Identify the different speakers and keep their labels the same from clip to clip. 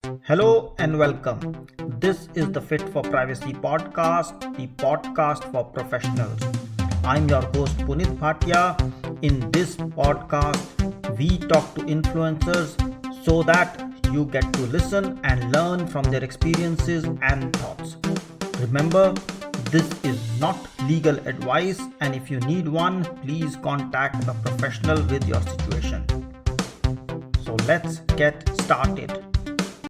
Speaker 1: Hello and welcome. This is the Fit for Privacy Podcast, the podcast for professionals. I'm your host Punit Bhatia. In this podcast, we talk to influencers so that you get to listen and learn from their experiences and thoughts. Remember, this is not legal advice, and if you need one, please contact a professional with your situation. So let's get started.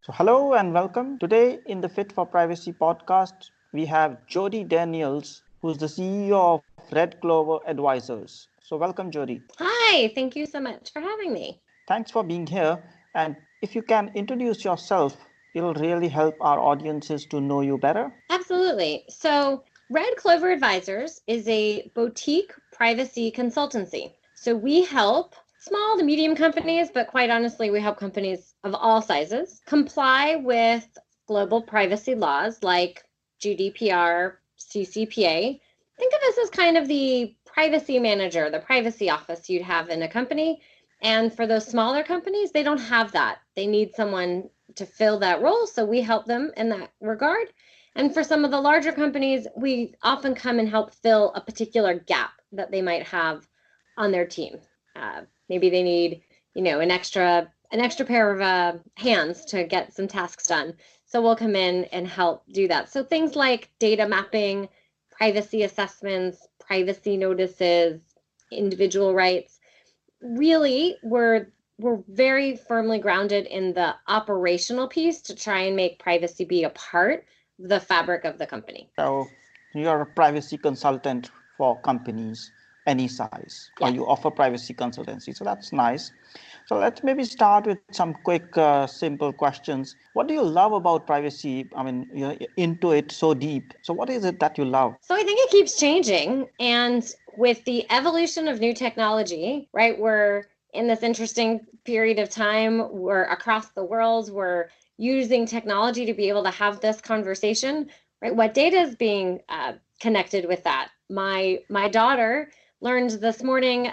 Speaker 1: So hello and welcome. Today in the Fit for Privacy podcast, we have Jodi Daniels, who's the CEO of Red Clover Advisors. So welcome, Jodi.
Speaker 2: Hi, thank you so much for having me.
Speaker 1: Thanks for being here. And if you can introduce yourself, it'll really help our audiences to know you better.
Speaker 2: Absolutely. So Red Clover Advisors is a boutique privacy consultancy. So we help small to medium companies, but quite honestly, we help companies of all sizes comply with global privacy laws like GDPR, CCPA. Think of us as kind of the privacy manager, the privacy office you'd have in a company. And for those smaller companies, they don't have that. They need someone to fill that role. So we help them in that regard. And for some of the larger companies, we often come and help fill a particular gap that they might have on their team. Maybe they need, an extra pair of hands to get some tasks done. So we'll come in and help do that. So things like data mapping, privacy assessments, privacy notices, individual rights. Really, we're very firmly grounded in the operational piece to try and make privacy be a part of the fabric of the company.
Speaker 1: So you're a privacy consultant for companies any size, or you offer privacy consultancy. So that's nice. So let's maybe start with some quick, simple questions. What do you love about privacy? I mean, you're into it so deep. So what is it that you love?
Speaker 2: So I think it keeps changing. And with the evolution of new technology, right, we're in this interesting period of time where across the world, we're using technology to be able to have this conversation, right? What data is being connected with that? My daughter learned this morning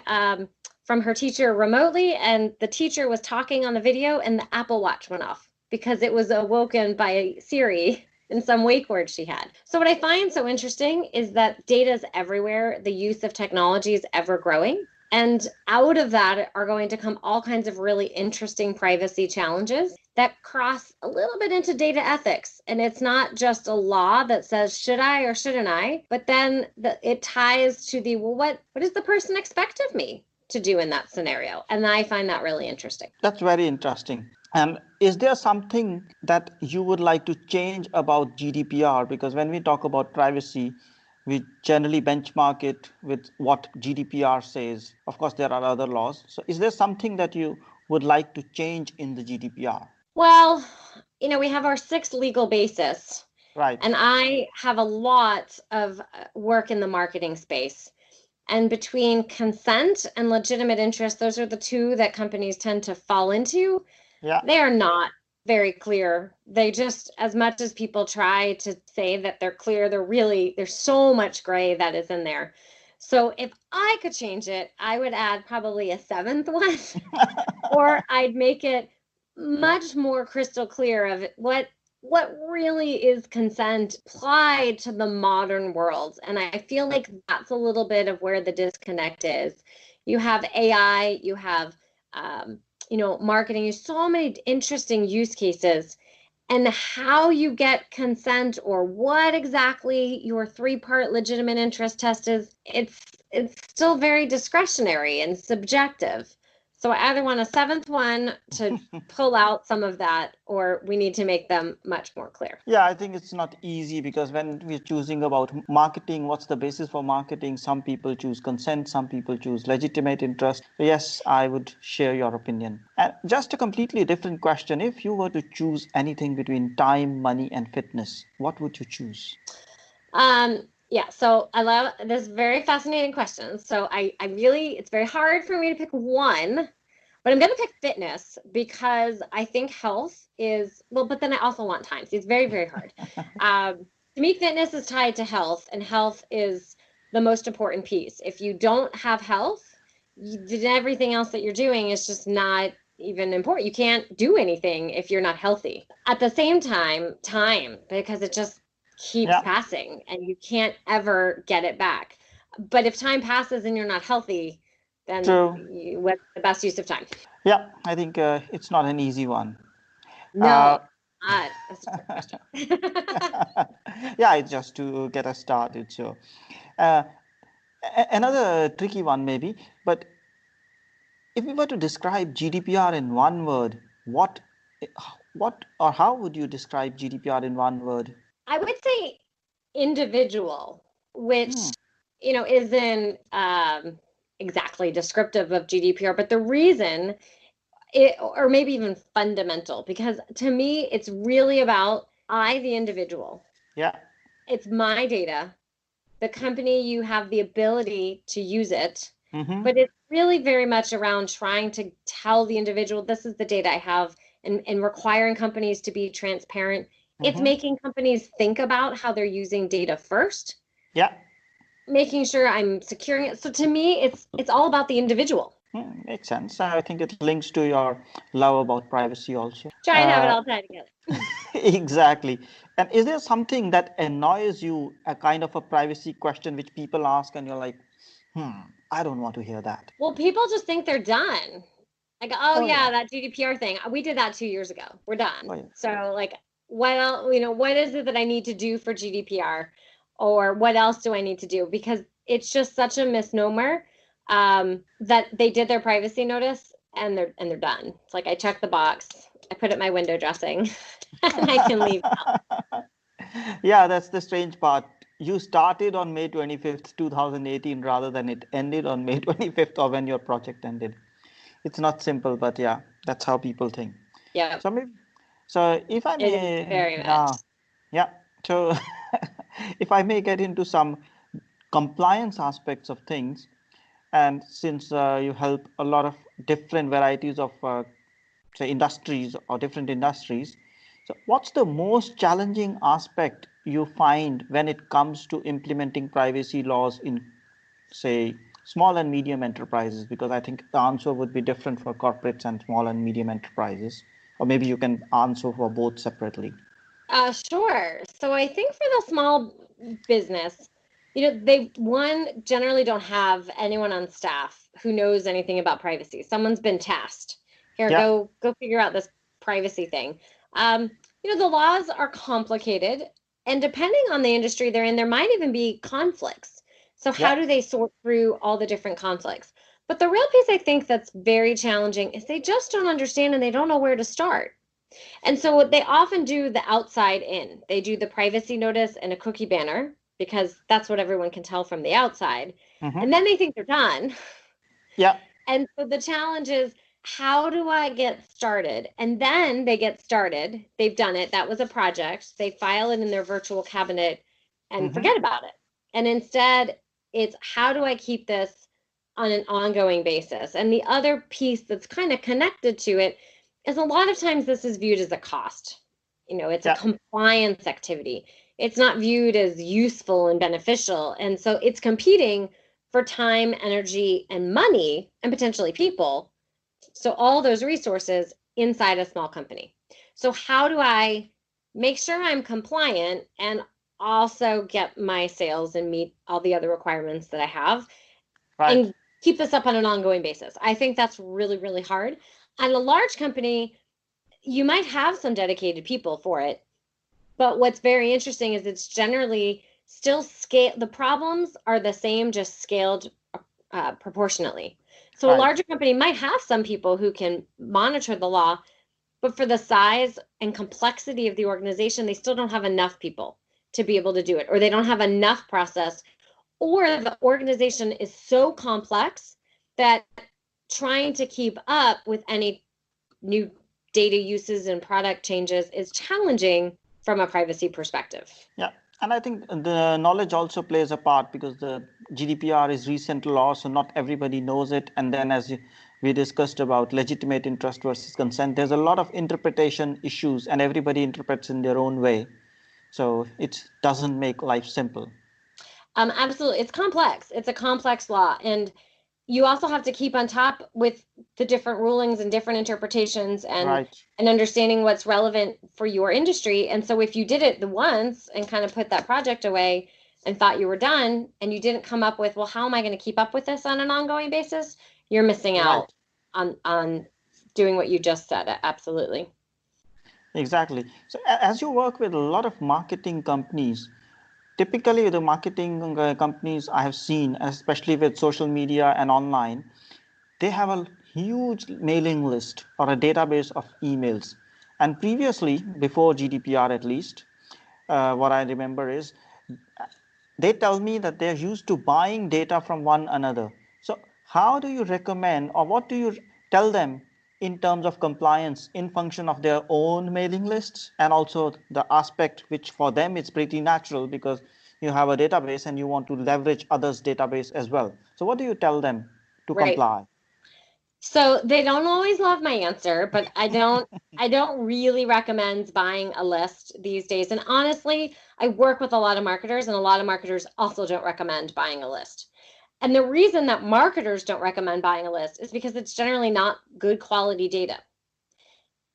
Speaker 2: from her teacher remotely, and the teacher was talking on the video and the Apple Watch went off because it was awoken by Siri in some wake word she had. So what I find so interesting is that data is everywhere. The use of technology is ever growing. And out of that are going to come all kinds of really interesting privacy challenges that cross a little bit into data ethics. And it's not just a law that says, should I or shouldn't I? But then it ties to what does the person expect of me to do in that scenario? And I find that really interesting.
Speaker 1: That's very interesting. And is there something that you would like to change about GDPR? Because when we talk about privacy, we generally benchmark it with what GDPR says. Of course, there are other laws. So is there something that you would like to change in the GDPR?
Speaker 2: Well, we have our 6 legal basis.
Speaker 1: Right.
Speaker 2: And I have a lot of work in the marketing space. And between consent and legitimate interest, those are the two that companies tend to fall into.
Speaker 1: Yeah.
Speaker 2: They are not very clear. They just, as much as people try to say that they're clear, there's so much gray that is in there. So if I could change it, I would add probably a 7th one, or I'd make it much more crystal clear of what really is consent applied to the modern world. And I feel like that's a little bit of where the disconnect is. You have AI, you have marketing, so many interesting use cases, and how you get consent or what exactly your 3-part legitimate interest test is, it's still very discretionary and subjective. So I either want a 7th one to pull out some of that, or we need to make them much more clear.
Speaker 1: Yeah, I think it's not easy because when we're choosing about marketing, what's the basis for marketing? Some people choose consent, some people choose legitimate interest. So yes, I would share your opinion. And just a completely different question. If you were to choose anything between time, money, and fitness, what would you choose?
Speaker 2: Yeah, so I love this, very fascinating question. So it's very hard for me to pick one, but I'm going to pick fitness because I think health is, but then I also want time. So it's very, very hard. To me, fitness is tied to health, and health is the most important piece. If you don't have health, everything else that you're doing is just not even important. You can't do anything if you're not healthy. At the same time, time, because it just keeps passing and you can't ever get it back. But if time passes and you're not healthy, then what's the best use of time?
Speaker 3: Yeah, I think it's not an easy one.
Speaker 2: No, that's a question.
Speaker 3: Yeah, it's just to get us started. So another tricky one maybe, but if we were to describe GDPR in one word, what or how would you describe GDPR in one word?
Speaker 2: I would say individual, which isn't exactly descriptive of GDPR, but the reason or maybe even fundamental, because to me, it's really about the individual.
Speaker 3: Yeah.
Speaker 2: It's my data. The company, you have the ability to use it, but it's really very much around trying to tell the individual, this is the data I have, and requiring companies to be transparent. It's making companies think about how they're using data first.
Speaker 3: Yeah.
Speaker 2: Making sure I'm securing it. So to me, it's all about the individual.
Speaker 3: Makes sense. I think it links to your love about privacy also.
Speaker 2: Try and have it all tied together.
Speaker 3: Exactly. And is there something that annoys you, a kind of a privacy question which people ask and you're like, I don't want to hear that?
Speaker 2: Well, people just think they're done. Like, that GDPR thing. We did that 2 years ago. We're done.
Speaker 3: Oh, yeah.
Speaker 2: So like, what else, what is it that I need to do for GDPR? Or what else do I need to do? Because it's just such a misnomer that they did their privacy notice and they're done. It's like I check the box, I put it my window dressing, and I can leave now.
Speaker 3: Yeah, that's the strange part. You started on May 25th, 2018, rather than it ended on May 25th or when your project ended. It's not simple, but yeah, that's how people think.
Speaker 2: Yeah.
Speaker 3: So if I may,
Speaker 2: it is very much.
Speaker 3: Yeah. So if I may get into some compliance aspects of things, and since you help a lot of different varieties of say industries or different industries, so what's the most challenging aspect you find when it comes to implementing privacy laws in, say, small and medium enterprises? Because I think the answer would be different for corporates and small and medium enterprises, or maybe you can answer for both separately.
Speaker 2: Sure. So I think for the small business, they generally don't have anyone on staff who knows anything about privacy. Someone's been tasked. Here, go figure out this privacy thing. The laws are complicated, and depending on the industry they're in, there might even be conflicts. So how do they sort through all the different conflicts? But the real piece I think that's very challenging is they just don't understand and they don't know where to start. And so they often do the outside in. They do the privacy notice and a cookie banner because that's what everyone can tell from the outside. And then they think they're done.
Speaker 3: Yeah.
Speaker 2: And so the challenge is, how do I get started? And then they get started. They've done it. That was a project. They file it in their virtual cabinet and forget about it. And instead, it's how do I keep this on an ongoing basis? And the other piece that's kind of connected to it is a lot of times this is viewed as a cost. It's a compliance activity. It's not viewed as useful and beneficial. And so it's competing for time, energy, and money, and potentially people. So all those resources inside a small company. So how do I make sure I'm compliant and also get my sales and meet all the other requirements that I have and keep this up on an ongoing basis? I think that's really, really hard. And a large company, you might have some dedicated people for it, but what's very interesting is it's generally still scale. The problems are the same, just scaled proportionately. So a larger company might have some people who can monitor the law, but for the size and complexity of the organization, they still don't have enough people to be able to do it, or they don't have enough process, or the organization is so complex that trying to keep up with any new data uses and product changes is challenging from a privacy perspective.
Speaker 3: Yeah. And I think the knowledge also plays a part because the GDPR is recent law, so not everybody knows it. And then as we discussed about legitimate interest versus consent, there's a lot of interpretation issues and everybody interprets in their own way. So it doesn't make life simple.
Speaker 2: Absolutely. It's complex. It's a complex law. And, you also have to keep on top with the different rulings and different interpretations
Speaker 3: Right.
Speaker 2: and understanding what's relevant for your industry. And so if you did it the once and kind of put that project away and thought you were done and you didn't come up with, well, how am I going to keep up with this on an ongoing basis? You're missing
Speaker 3: Right.
Speaker 2: out on doing what you just said. Absolutely.
Speaker 3: Exactly. So as you work with a lot of marketing companies, typically the marketing companies I have seen, especially with social media and online, they have a huge mailing list or a database of emails. And previously, before GDPR at least, what I remember is they tell me that they're used to buying data from one another. So, how do you recommend or what do you tell them in terms of compliance in function of their own mailing lists and also the aspect which for them it's pretty natural because you have a database and you want to leverage others' database as well. So, what do you tell them to
Speaker 2: Right.
Speaker 3: comply?
Speaker 2: So they don't always love my answer, but I don't really recommend buying a list these days. And honestly, I work with a lot of marketers and a lot of marketers also don't recommend buying a list. And the reason that marketers don't recommend buying a list is because it's generally not good quality data.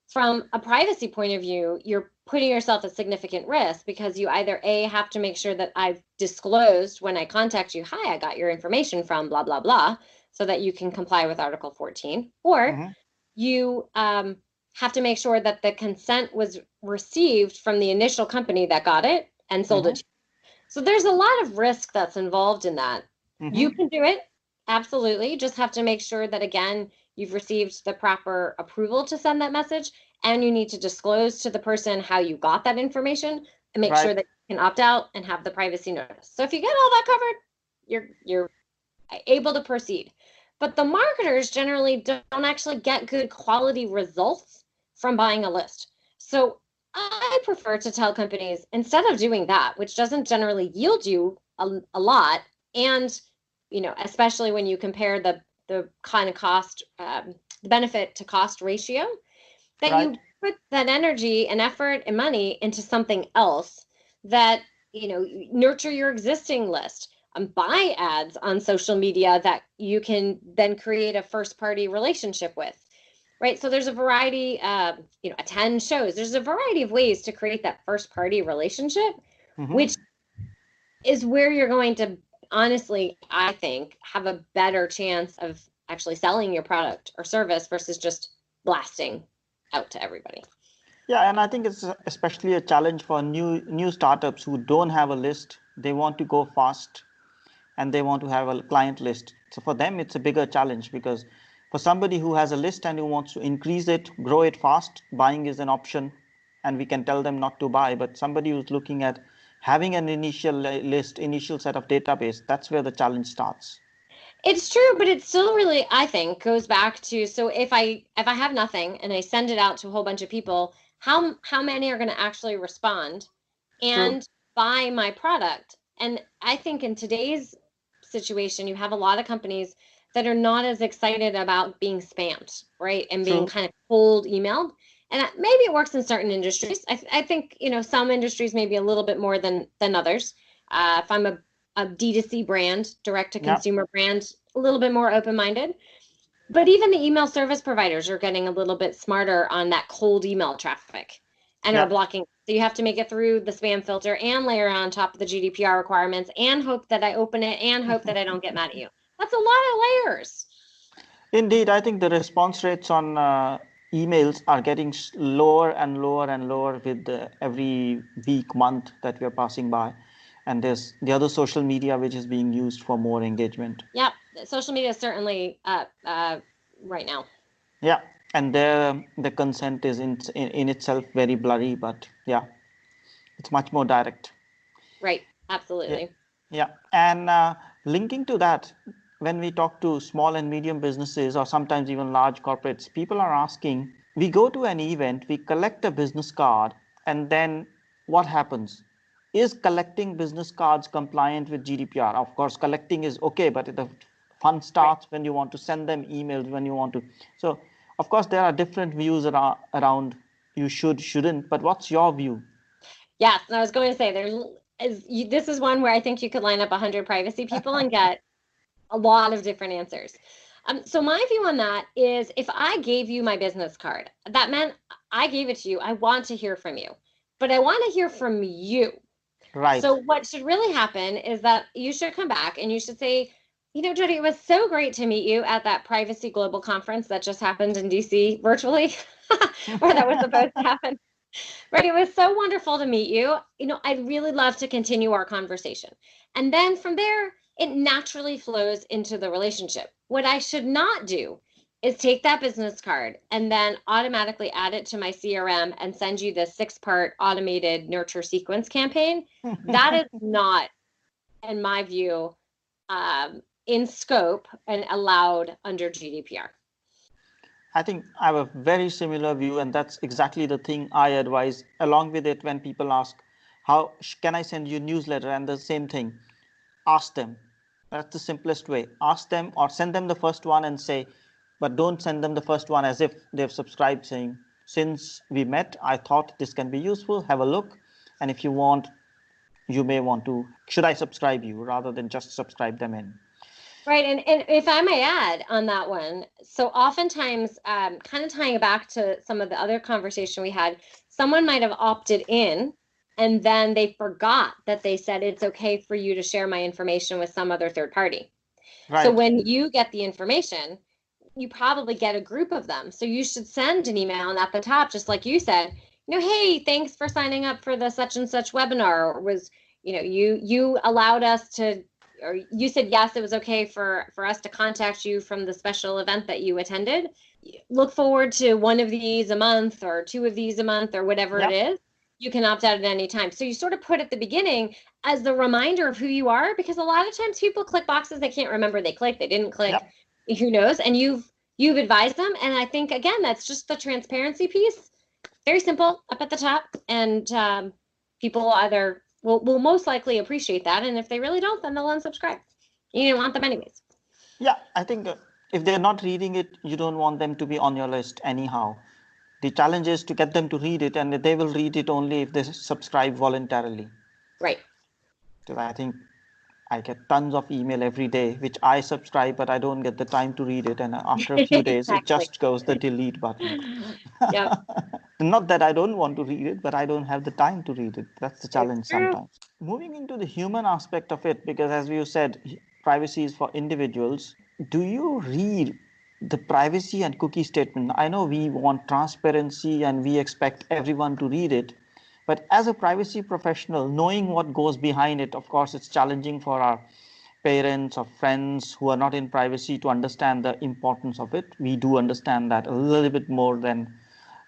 Speaker 2: From a privacy point of view, you're putting yourself at significant risk because you either A, have to make sure that I've disclosed when I contact you, hi, I got your information from blah, blah, blah, so that you can comply with Article 14, or
Speaker 3: Mhm.
Speaker 2: you have to make sure that the consent was received from the initial company that got it and sold it
Speaker 3: Mhm.
Speaker 2: to you. So there's a lot of risk that's involved in that. You
Speaker 3: Mhm.
Speaker 2: can do it, absolutely. You just have to make sure that, again, you've received the proper approval to send that message, and you need to disclose to the person how you got that information and make sure
Speaker 3: Right.
Speaker 2: that you can opt out and have the privacy notice. So if you get all that covered, you're able to proceed. But the marketers generally don't actually get good quality results from buying a list. So I prefer to tell companies, instead of doing that, which doesn't generally yield you a lot, and especially when you compare the kind of cost, the benefit to cost ratio, that you
Speaker 3: Right.
Speaker 2: put that energy and effort and money into something else that nurture your existing list, buy ads on social media that you can then create a first party relationship with, right? So there's a variety, attend shows, there's a variety of ways to create that first party relationship,
Speaker 3: Mhm.
Speaker 2: which is where you're going to, honestly, I think, have a better chance of actually selling your product or service versus just blasting out to everybody.
Speaker 3: Yeah, and I think it's especially a challenge for new startups who don't have a list. They want to go fast and they want to have a client list. So for them, it's a bigger challenge because for somebody who has a list and who wants to increase it, grow it fast, buying is an option, and we can tell them not to buy. But somebody who's looking at having an initial list, initial set of database, that's where the challenge starts.
Speaker 2: It's true, but it still really, I think, goes back to, so if I have nothing and I send it out to a whole bunch of people, how many are going to actually respond
Speaker 3: True.
Speaker 2: and buy my product? And I think in today's situation, you have a lot of companies that are not as excited about being spammed, right? And being
Speaker 3: True.
Speaker 2: kind of cold emailed. And maybe it works in certain industries. I think, some industries maybe a little bit more than others. If I'm a D2C brand, direct to
Speaker 3: Yeah.
Speaker 2: consumer brand, a little bit more open minded. But even the email service providers are getting a little bit smarter on that cold email traffic and are
Speaker 3: Yeah.
Speaker 2: blocking. So you have to make it through the spam filter and layer on top of the GDPR requirements and hope that I open it and hope that I don't get mad at you. That's a lot of layers.
Speaker 3: Indeed, I think the response rates on emails are getting lower and lower and lower with every week, month that we are passing by. And there's the other social media which is being used for more engagement.
Speaker 2: Yep. Social media is certainly right now.
Speaker 3: Yeah, and the consent is in itself very blurry, but yeah, it's much more direct.
Speaker 2: Right.
Speaker 3: Yeah,
Speaker 2: Absolutely.
Speaker 3: yeah. And linking to that, when we talk to small and medium businesses or sometimes even large corporates, people are asking, we go to an event, we collect a business card, and then what happens? Is collecting business cards compliant with GDPR? Of course, collecting is okay, but the fun
Speaker 2: Right.
Speaker 3: starts when you want to send them emails, when you want to. So, of course, there are different views around you shouldn't, but what's your view?
Speaker 2: Yes, and I was going to say this is one where I think you could line up 100 privacy people and get a lot of different answers. So my view on that is if I gave you my business card, that meant I gave it to you. I want to hear from you, but I want to hear from you.
Speaker 3: Right.
Speaker 2: So what should really happen is that you should come back and you should say, Jodi, it was so great to meet you at that Privacy Global Conference that just happened in DC virtually, or that was supposed to happen. Right. It was so wonderful to meet you. I'd really love to continue our conversation. And then from there, it naturally flows into the relationship. What I should not do is take that business card and then automatically add it to my CRM and send you the 6-part automated nurture sequence campaign. That is not, in my view, in scope and allowed under GDPR.
Speaker 3: I think I have a very similar view, and that's exactly the thing I advise. Along with it, when people ask, how can I send you a newsletter? And the same thing, ask them. That's the simplest way. Ask them or send them the first one and say, but don't send them the first one as if they've subscribed, saying, since we met, I thought this can be useful. Have a look. And if you want, you may want to, should I subscribe you, rather than just subscribe them in.
Speaker 2: Right. And if I may add on that one, so oftentimes, kind of tying it back to some of the other conversation we had, someone might have opted in and then they forgot that they said it's okay for you to share my information with some other third party. Right. So when you get the information, you probably get a group of them. So you should send an email, and at the top, just like you said, hey, thanks for signing up for the such and such webinar. Or was, you allowed us to, or you said, yes, it was okay for us to contact you from the special event that you attended. Look forward to one of these a month or 2 of these a month or whatever it is. You can opt out at any time. So you sort of put at the beginning as the reminder of who you are, because a lot of times people click boxes they can't remember they clicked, they didn't click, who knows, and you've advised them. And I think, again, that's just the transparency piece. Very simple, up at the top, and people either will most likely appreciate that, and if they really don't, then they'll unsubscribe. You don't want them anyways.
Speaker 3: Yeah, I think if they're not reading it, you don't want them to be on your list anyhow. The challenge is to get them to read it, and they will read it only if they subscribe voluntarily.
Speaker 2: Right.
Speaker 3: So I think I get tons of email every day, which I subscribe, but I don't get the time to read it. And after a few days,
Speaker 2: Exactly.
Speaker 3: It just goes the delete button.
Speaker 2: Yep.
Speaker 3: Not that I don't want to read it, but I don't have the time to read it. That's the challenge sometimes. Moving into the human aspect of it, because as you said, privacy is for individuals. Do you read the privacy and cookie statement? I know we want transparency and we expect everyone to read it. But as a privacy professional, knowing what goes behind it, of course, it's challenging for our parents or friends who are not in privacy to understand the importance of it. We do understand that a little bit more than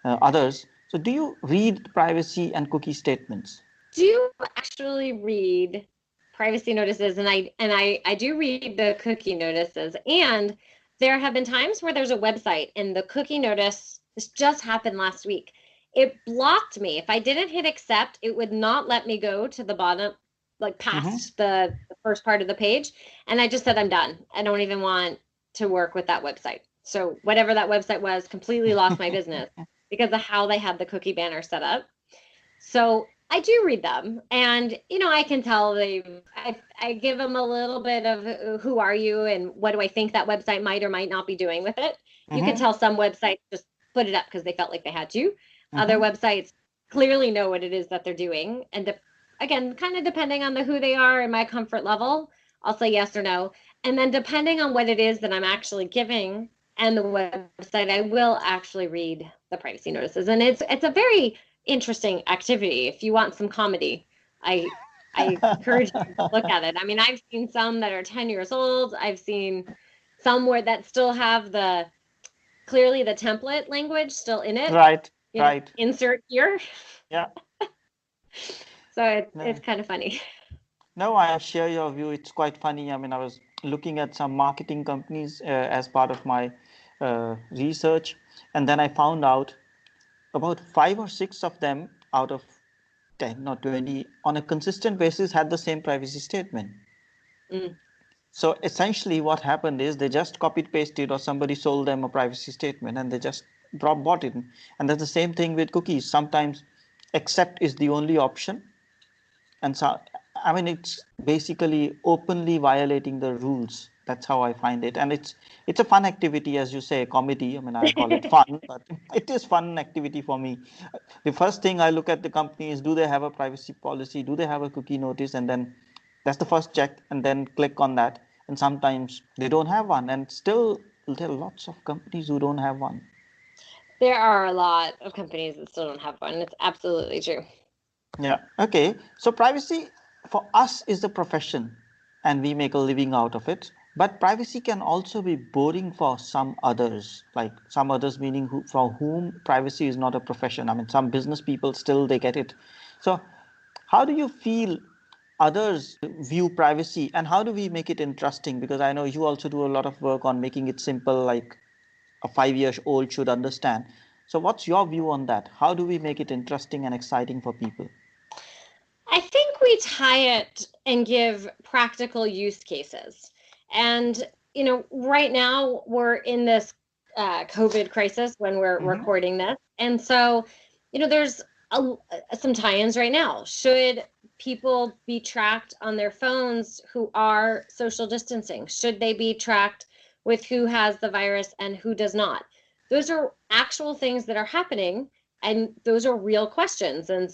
Speaker 3: others. So do you read privacy and cookie statements?
Speaker 2: Do you actually read privacy notices? And I do read the cookie notices. And there have been times where there's a website and the cookie notice, this just happened last week. It blocked me. If I didn't hit accept, it would not let me go to the bottom, like past the first part of the page. And I just said, I'm done. I don't even want to work with that website. So whatever that website was, completely lost my business because of how they had the cookie banner set up. So I do read them, and I can tell I give them a little bit of who are you and what do I think that website might or might not be doing with it. You can tell some websites just put it up because they felt like they had to. Other websites clearly know what it is that they're doing, and again, kind of depending on who they are and my comfort level, I'll say yes or no. And then depending on what it is that I'm actually giving and the website, I will actually read the privacy notices, and it's a very interesting activity. If you want some comedy, I encourage you to look at it. I mean, I've seen some that are 10 years old. I've seen some that still have clearly the template language still in it.
Speaker 3: Right.
Speaker 2: Insert here.
Speaker 3: Yeah.
Speaker 2: So it's kind of funny.
Speaker 3: No, I share your view. It's quite funny. I mean, I was looking at some marketing companies as part of my research, and then I found out about 5 or 6 of them out of 10 or 20 on a consistent basis had the same privacy statement. So essentially what happened is they just copied pasted, or somebody sold them a privacy statement and they just bought it. And that's the same thing with cookies. Sometimes accept is the only option. And so, I mean, it's basically openly violating the rules That's how I find it. And it's a fun activity, as you say, comedy. I mean, I call it fun, but it is fun activity for me. The first thing I look at the company is, do they have a privacy policy? Do they have a cookie notice? And then that's the first check, and then click on that. And sometimes they don't have one, and still there are lots of companies who don't have one.
Speaker 2: There are a lot of companies that still don't have one. It's absolutely true.
Speaker 3: Yeah. Okay. So privacy for us is the profession, and we make a living out of it. But privacy can also be boring for some others, like some others meaning for whom privacy is not a profession. I mean, some business people still they get it. So how do you feel others view privacy, and how do we make it interesting? Because I know you also do a lot of work on making it simple, like a 5 years old should understand. So what's your view on that? How do we make it interesting and exciting for people?
Speaker 2: I think we tie it and give practical use cases. And, right now we're in this COVID crisis when we're recording this. And so, there's some tie-ins right now. Should people be tracked on their phones who are social distancing? Should they be tracked with who has the virus and who does not? Those are actual things that are happening, and those are real questions. And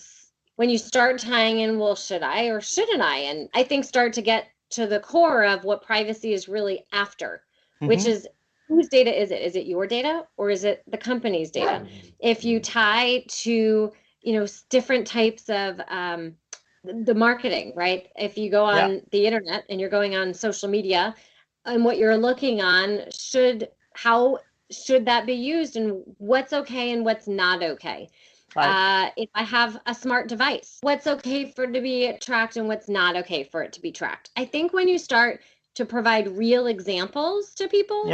Speaker 2: when you start tying in, well, should I or shouldn't I? And I think start to get to the core of what privacy is really after, which is, whose data is it? Is it your data or is it the company's data? If you tie to, different types of the marketing, right? If you go on the internet and you're going on social media, and what you're looking on, how should that be used, and what's okay and what's not okay? Right. If I have a smart device, what's okay for it to be tracked and what's not okay for it to be tracked? I think when you start to provide real examples to people,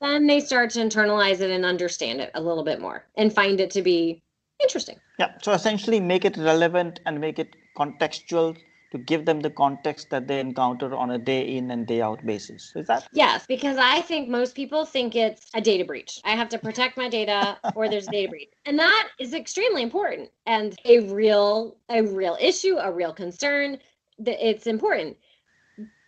Speaker 2: then they start to internalize it and understand it a little bit more and find it to be interesting.
Speaker 3: Yeah. So essentially make it relevant and make it contextual to give them the context that they encounter on a day in and day out basis. Is that?
Speaker 2: Yes, because I think most people think it's a data breach. I have to protect my data or there's a data breach. And that is extremely important and a real issue, a real concern. That it's important.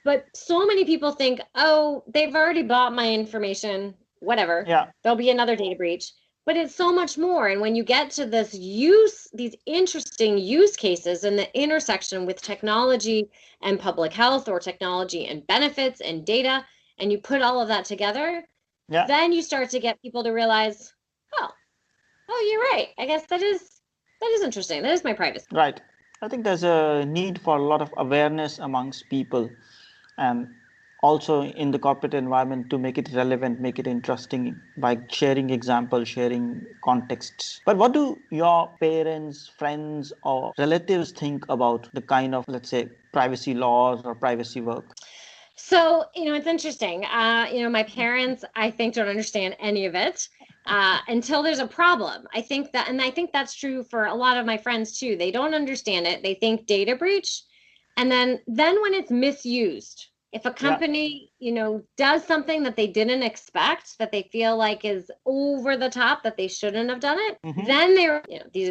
Speaker 2: But so many people think, oh, they've already bought my information, whatever. Yeah. There'll be another data breach. But it's so much more. And when you get to these interesting use cases and the intersection with technology and public health, or technology and benefits and data, and you put all of that together, then you start to get people to realize, oh, you're right. I guess that is interesting. That is my privacy.
Speaker 3: Right. I think there's a need for a lot of awareness amongst people, and also in the corporate environment, to make it relevant, make it interesting by sharing examples, sharing contexts. But what do your parents, friends, or relatives think about the kind of, let's say, privacy laws or privacy work?
Speaker 2: So, it's interesting. My parents, I think, don't understand any of it until there's a problem. I think that's true for a lot of my friends too. They don't understand it. They think data breach. And then when it's misused, if a company, does something that they didn't expect, that they feel like is over the top, that they shouldn't have done it, then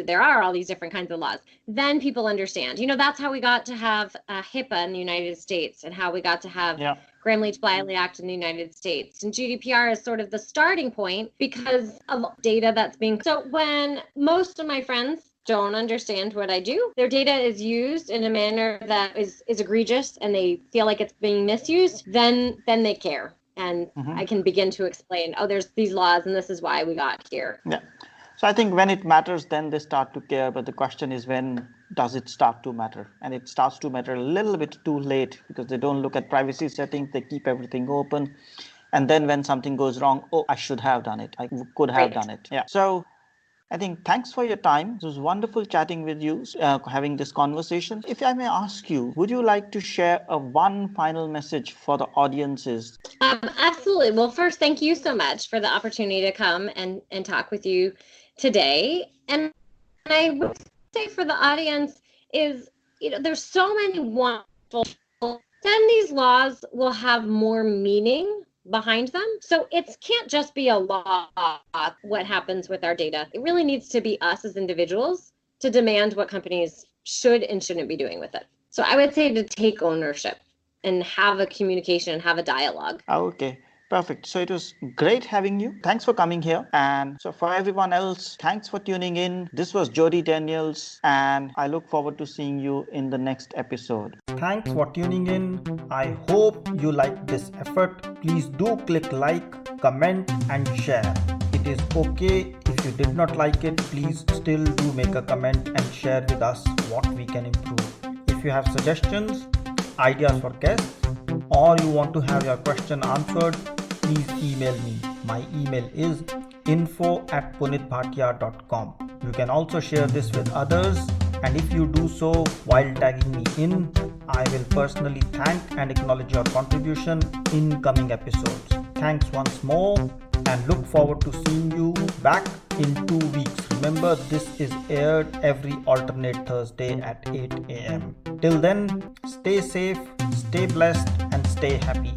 Speaker 2: there are all these different kinds of laws. Then people understand. That's how we got to have HIPAA in the United States, and how we got to have Gramm-Leach-Bliley Act in the United States. And GDPR is sort of the starting point because of data that's being. So when most of my friends don't understand what I do, their data is used in a manner that is egregious, and they feel like it's being misused, then they care. And I can begin to explain, there's these laws and this is why we got here.
Speaker 3: Yeah. So I think when it matters, then they start to care. But the question is, when does it start to matter? And it starts to matter a little bit too late, because they don't look at privacy settings. They keep everything open. And then when something goes wrong, I should have done it. I could have done it. Yeah. So I think thanks for your time. It was wonderful chatting with you, having this conversation. If I may ask you, would you like to share one final message for the audiences?
Speaker 2: Absolutely. Well, first, thank you so much for the opportunity to come and talk with you today. And I would say for the audience is, there's so many wonderful, then these laws will have more meaning behind them. So it can't just be a law, what happens with our data. It really needs to be us as individuals to demand what companies should and shouldn't be doing with it. So I would say to take ownership and have a communication and have a dialogue.
Speaker 3: Okay. Perfect. So it was great having you. Thanks for coming here. And so for everyone else, thanks for tuning in. This was Jodi Daniels, and I look forward to seeing you in the next episode.
Speaker 1: Thanks for tuning in. I hope you liked this effort. Please do click like, comment, and share. It is okay if you did not like it. Please still do make a comment and share with us what we can improve. If you have suggestions, ideas for guests, or you want to have your question answered, please email me. My email is info@punitbhatia.com. You can also share this with others, and if you do so while tagging me in, I will personally thank and acknowledge your contribution in coming episodes. Thanks once more, and look forward to seeing you back in 2 weeks. Remember, this is aired every alternate Thursday at 8 a.m. Till then, stay safe, stay blessed, and stay happy.